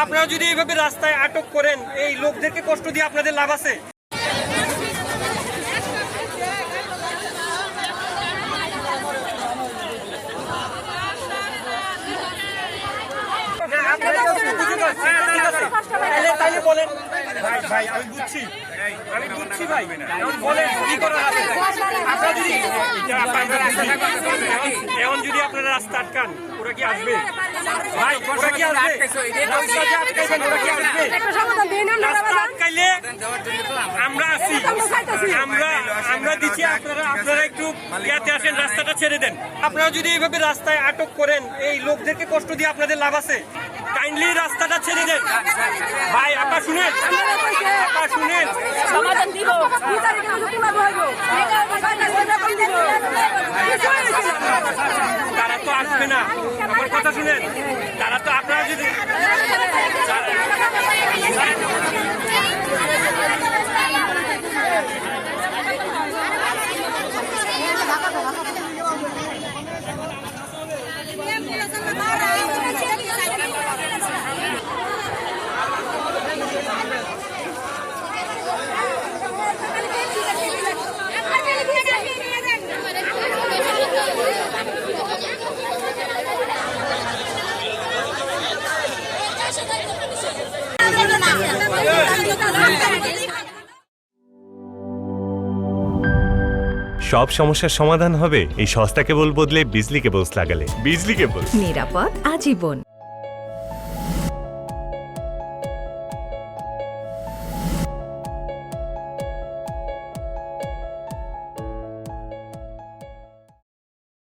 আপনারা যদি এইভাবে রাস্তায় আটক করেন, এই লোকদেরকে কষ্ট দিয়ে আপনাদের লাভ আছে? তাইলে বলেন ভাই, আমি বুঝছি ভাই, বলেন কি করার আছে? আপনারা যদি এখন যদি আপনারা রাস্তা আটকান, ওরা কি আসবে ভাই? ওরা কি আসবে? রাস্তা যে আটকাইবেন, ওরা কি আসবে? রাস্তা আটকাইলে আমরা আছি, আমরা দিচ্ছি, আপনারা একটু ইয়াতে আসেন, রাস্তাটা ছেড়ে দেন। আপনারা যদি এইভাবে রাস্তায় আটক করেন, এই লোকদেরকে কষ্ট দিয়ে আপনাদের লাভ আছে? কাইন্ডলি রাস্তাটা ছেড়ে দেন ভাই। আপনারা শুনেন, সমাধান দিব। তারা তো আসবে না, আমার কথা শুনেন। তারা তো আপনারা যদি সব সমস্যার সমাধান হবে এই সস্তা কেবল বদলে বিজলি কেবলস লাগালে। বিজলি কেবল, নিরাপদ আজীবন।